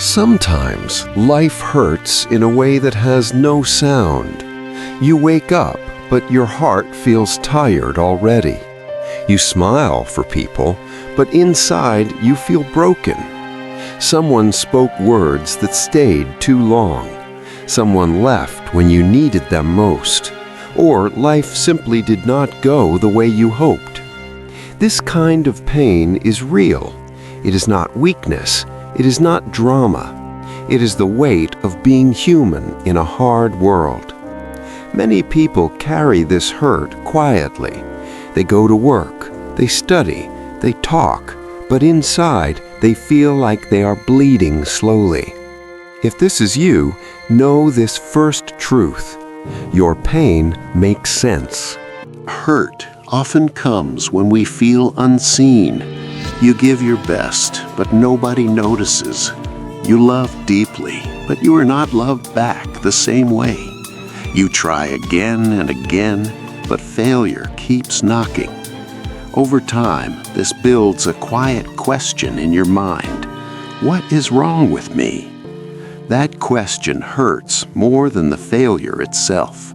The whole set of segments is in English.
Sometimes life hurts in a way that has no sound. You wake up, but your heart feels tired already. You smile for people, but inside you feel broken. Someone spoke words that stayed too long. Someone left when you needed them most. Or life simply did not go the way you hoped. This kind of pain is real. It is not weakness. It is not drama. It is the weight of being human in a hard world. Many people carry this hurt quietly. They go to work, they study, they talk, but inside they feel like they are bleeding slowly. If this is you, know this first truth. Your pain makes sense. Hurt often comes when we feel unseen. You give your best, but nobody notices. You love deeply, but you are not loved back the same way. You try again and again, but failure keeps knocking. Over time, this builds a quiet question in your mind. What is wrong with me? That question hurts more than the failure itself.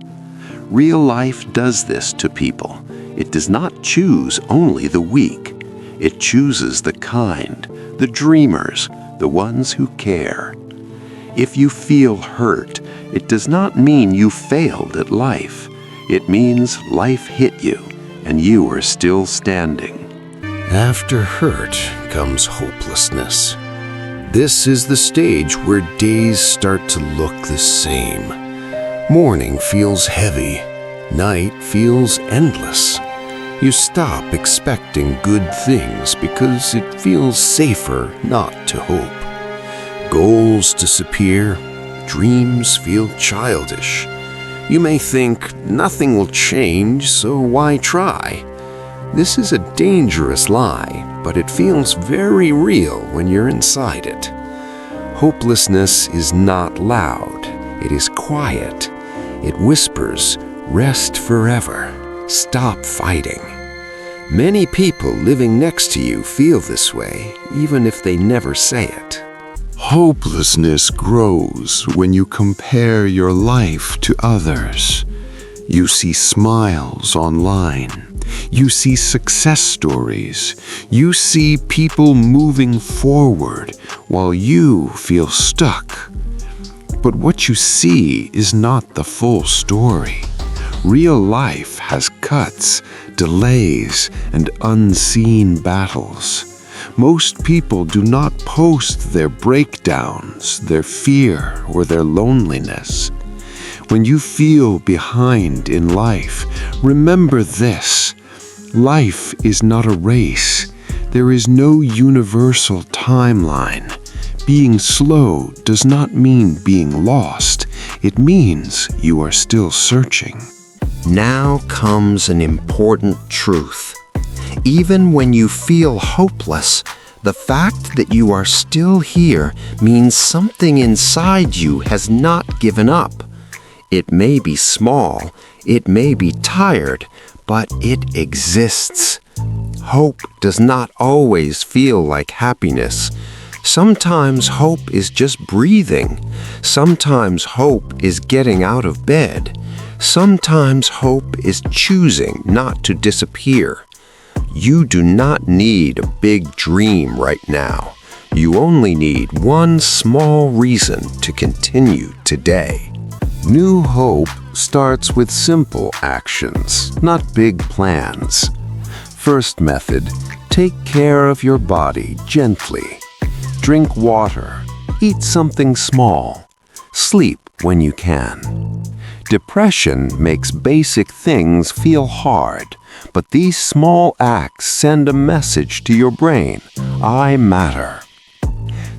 Real life does this to people. It does not choose only the weak. It chooses the kind, the dreamers, the ones who care. If you feel hurt, it does not mean you failed at life. It means life hit you, and you are still standing. After hurt comes hopelessness. This is the stage where days start to look the same. Morning feels heavy. Night feels endless. You stop expecting good things because it feels safer not to hope. Goals disappear. Dreams feel childish. You may think nothing will change, so why try? This is a dangerous lie, but it feels very real when you're inside it. Hopelessness is not loud. It is quiet. It whispers, "Rest forever. Stop fighting." Many people living next to you feel this way, even if they never say it. Hopelessness grows when you compare your life to others. You see smiles online. You see success stories. You see people moving forward while you feel stuck. But what you see is not the full story. Real life has cuts, delays, and unseen battles. Most people do not post their breakdowns, their fear, or their loneliness. When you feel behind in life, remember this. Life is not a race. There is no universal timeline. Being slow does not mean being lost. It means you are still searching. Now comes an important truth. Even when you feel hopeless, the fact that you are still here means something inside you has not given up. It may be small, it may be tired, but it exists. Hope does not always feel like happiness. Sometimes hope is just breathing. Sometimes hope is getting out of bed. Sometimes hope is choosing not to disappear. You do not need a big dream right now. You only need one small reason to continue today. New hope starts with simple actions, not big plans. First method, take care of your body gently. Drink water, eat something small, sleep when you can. Depression makes basic things feel hard, but these small acts send a message to your brain, I matter.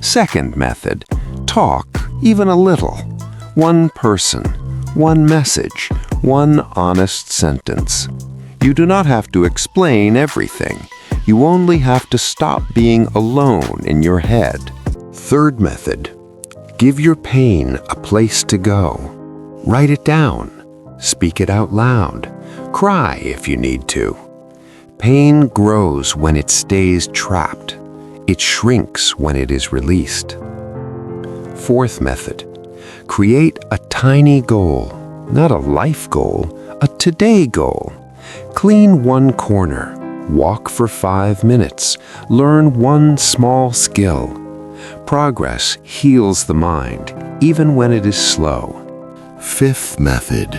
Second method, talk even a little. One person, one message, one honest sentence. You do not have to explain everything. You only have to stop being alone in your head. Third method, give your pain a place to go. Write it down. Speak it out loud. Cry if you need to. Pain grows when it stays trapped. It shrinks when it is released. Fourth method. Create a tiny goal, not a life goal, a today goal. Clean one corner, walk for 5 minutes, learn one small skill. Progress heals the mind, even when it is slow. Fifth method,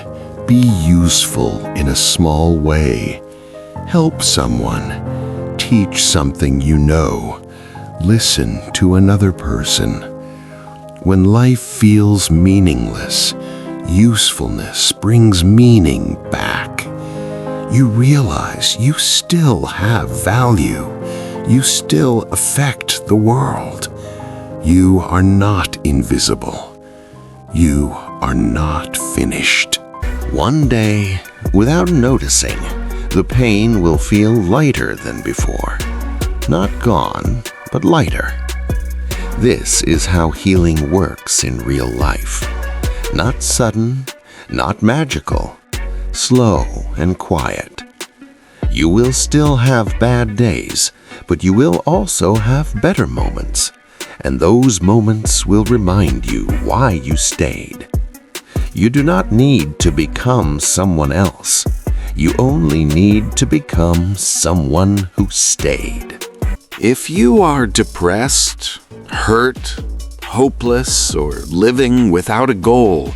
be useful in a small way. Help someone, teach something you know, listen to another person. When life feels meaningless, usefulness brings meaning back. You realize you still have value. You still affect the world. You are not invisible. You are not finished. One day, without noticing, the pain will feel lighter than before. Not gone, but lighter. This is how healing works in real life. Not sudden, not magical, slow and quiet. You will still have bad days, but you will also have better moments, and those moments will remind you why you stayed. You do not need to become someone else. You only need to become someone who stayed. If you are depressed, hurt, hopeless, or living without a goal,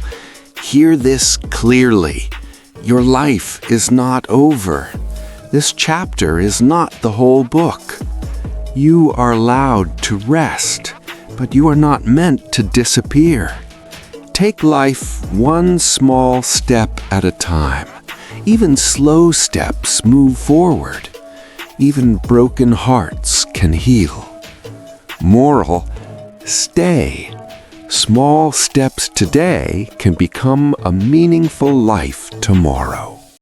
hear this clearly. Your life is not over. This chapter is not the whole book. You are allowed to rest, but you are not meant to disappear. Take life one small step at a time. Even slow steps move forward. Even broken hearts can heal. Moral: stay. Small steps today can become a meaningful life tomorrow.